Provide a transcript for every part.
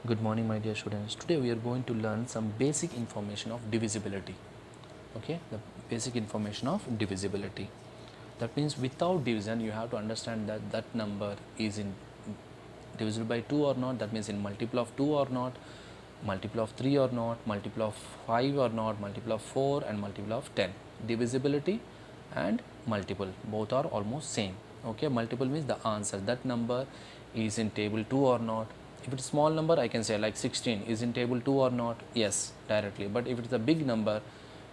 Good morning, my dear students. Today we are going to learn some basic information of divisibility. Okay, the basic information of divisibility. That means without division, you have to understand that that number is in divisible by 2 or not. That means in multiple of 2 or not, multiple of 3 or not, multiple of 5 or not, multiple of 4 and multiple of 10. Divisibility and multiple both are almost same. Okay, multiple means the answer, that number is in table 2 or not. If it's small number, I can say like 16 is in table 2 or not, yes, directly. But if it's a big number,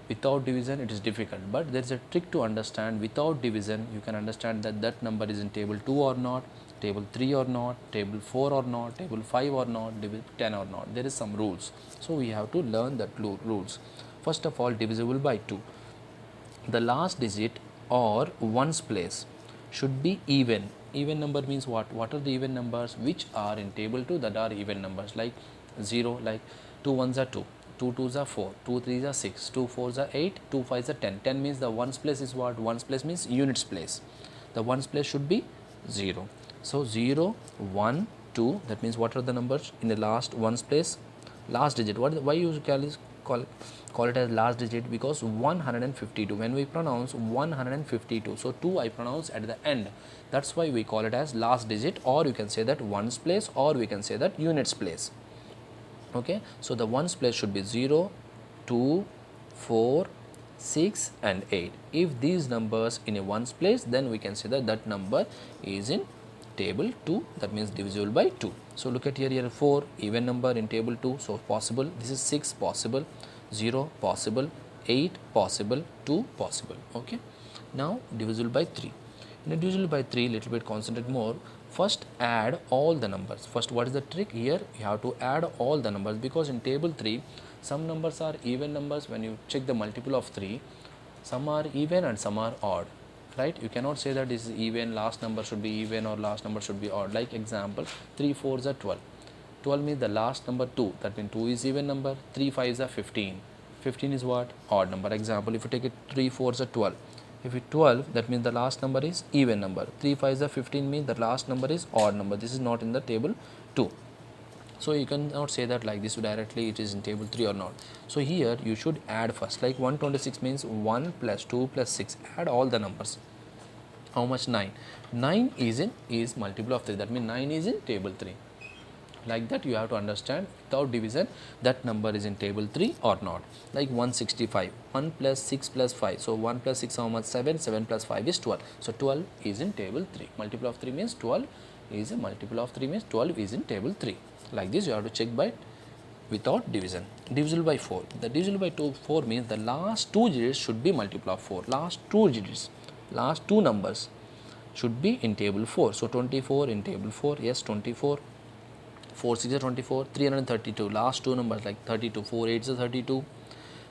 without division it is difficult. But there is a trick to understand. Without division you can understand that that number is in table 2 or not, table 3 or not, table 4 or not, table 5 or not, table 10 or not. There is some rules, so we have to learn that rules. First of all, divisible by 2, the last digit or ones place should be even. Even number means what are the even numbers which are in table 2, that are even numbers, like 0, like 2 ones are 2, 2 twos are 4, 2 threes are 6, 2 fours are 8, 2 fives are 10. 10 means the ones place is what? Ones place means units place. The ones place should be 0. So 0, 1, 2, that means what are the numbers in the last ones place? Last digit. Why you call it as last digit? Because 152, when we pronounce 152, so 2 I pronounce at the end, that's why we call it as last digit, or you can say that ones place, or we can say that units place. Okay, so the ones place should be 0, 2, 4, 6 and 8. If these numbers in a ones place, then we can say that that number is in table 2, that means divisible by 2. So look at here 4 even number in table 2, so possible. This is 6 possible, 0 possible, 8 possible, 2 possible. Okay, now divisible by 3. In a divisible by 3, little bit concentrate more. First add all the numbers. First, what is the trick here? You have to add all the numbers, because in table 3 some numbers are even numbers. When you check the multiple of 3, some are even and some are odd, right? You cannot say that this is even, last number should be even, or last number should be odd. Like example, 3 fours are 12. 12 means the last number 2, that means 2 is even number. 3 fives are 15. 15 is what? Odd number. Example, if you take it 3 fours are 12. If it 12, that means the last number is even number. 3 fives are 15 means the last number is odd number. This is not in the table 2. So you cannot say that like this directly it is in table 3 or not. So here you should add first. Like 126 means 1 plus 2 plus 6. Add all the numbers. How much? 9. 9 is multiple of 3. That means 9 is in table 3. Like that you have to understand. Without division that number is in table 3 or not. Like 165, 1 plus 6 plus 5, so 1 plus 6 how much? 7, 7 plus 5 is 12, so 12 is in table 3. Multiple of 3 means 12 is a multiple of 3 means 12 is in table 3. Like this you have to check by without division. Divisible by 4, the divisible by 4 means the last two digits should be multiple of 4. Last two digits, last two numbers should be in table 4. So 24 in table 4, yes, 24. 4 6 is 24, 332, last two numbers like 32, 4 8 is 32,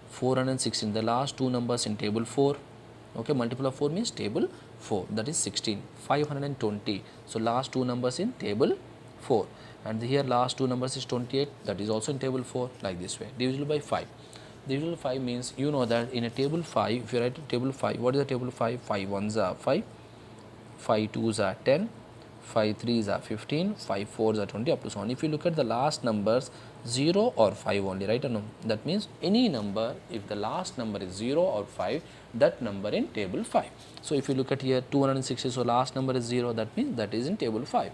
416, the last two numbers in table 4. Okay, multiple of 4 means table 4, that is 16. 520, so last two numbers in table 4, and here last two numbers is 28, that is also in table 4. Like this way. Divisible by 5, divisible by 5 means you know that in a table 5, if you write table 5, what is the table 5? 5 ones are 5, 5 twos are 10, 5 threes are 15, 5 fours are 20, up to so on. If you look at the last numbers 0 or 5 only, right or no? That means any number, if the last number is 0 or 5, that number in table 5. So if you look at here 260, so last number is 0, that means that is in table 5.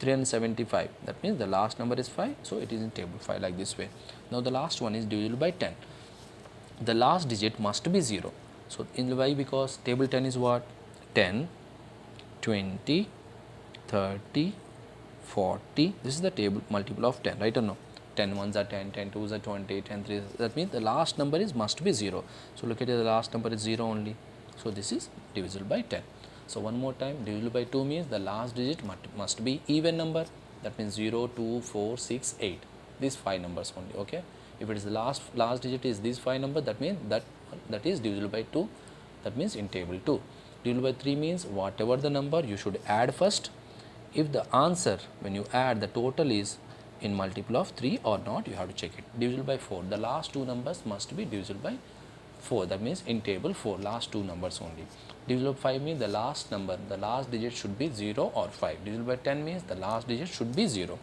375, that means the last number is 5, so it is in table 5. Like this way. Now the last one is divisible by 10. The last digit must be 0. So in why? Because table 10 is what? 10, 20, 30, 40. This is the table multiple of 10, right or no? 10 ones are 10, 10 twos are 20, 10 threes. That means the last number is must be 0. So look at it, the last number is 0 only. So this is divisible by 10. So one more time, divisible by 2 means the last digit must be even number. That means 0, 2, 4, 6, 8. These 5 numbers only. Okay. If it is the last digit is these 5 numbers, that means that is divisible by 2. That means in table 2. Divisible by 3 means whatever the number you should add first. If the answer when you add the total is in multiple of 3 or not, you have to check it. Divisible by 4, the last two numbers must be divisible by 4, that means in table 4, last two numbers only. Divisible by 5 means the last number, the last digit should be 0 or 5. Divisible by 10 means the last digit should be 0.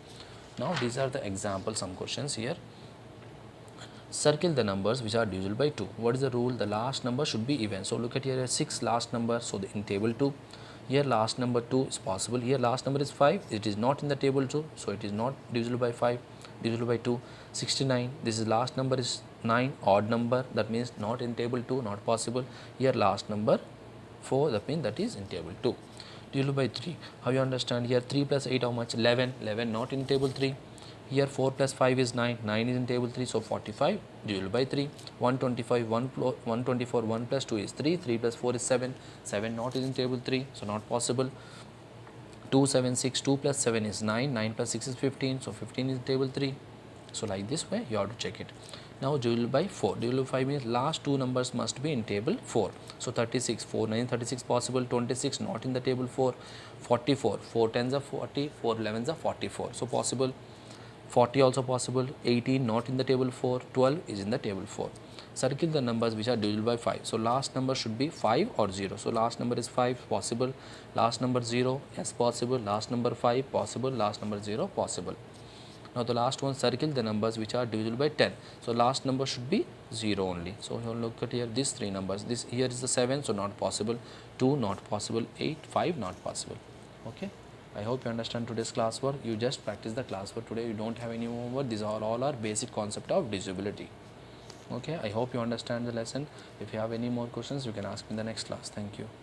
Now these are the example some questions here. Circle the numbers which are divisible by 2. What is the rule? The last number should be even. So look at here 6 last number, so in table 2. Here last number 2 is possible. Here last number is 5. It is not in the table 2, so it is not divisible by 5, divisible by 2. 69. This is last number is 9, odd number. That means not in table 2, not possible. Here last number 4, that means that is in table 2. Divisible by 3. How you understand? Here 3 plus 8 how much? 11. 11 not in table 3. Here 4 plus 5 is 9, 9 is in table 3, so 45 divided by 3. 125, 124, 1 plus 2 is 3, 3 plus 4 is 7, 7 not is in table 3, so not possible. 276, 2 plus 7 is 9, 9 plus 6 is 15, so 15 is in table 3. So like this way you have to check it. Now divided by 4, divided by 5 means last two numbers must be in table 4. So 36, 4 9 36 possible, 26 not in the table 4, 44, 4 10s are 40, 4 11s are 44, so possible. 40 also possible, 18 not in the table 4, 12 is in the table 4. Circle the numbers which are divisible by 5. So last number should be 5 or 0. So last number is 5 possible, last number 0 yes possible, last number 5 possible, last number 0 possible. Now the last one, circle the numbers which are divisible by 10. So last number should be 0 only. So you look at here these three numbers. This here is the 7, so not possible. 2 not possible. 8, 5 not possible. Okay. I hope you understand today's classwork. You just practice the classwork today. You don't have any homework. These are all our basic concept of divisibility. Okay. I hope you understand the lesson. If you have any more questions, you can ask me in the next class. Thank you.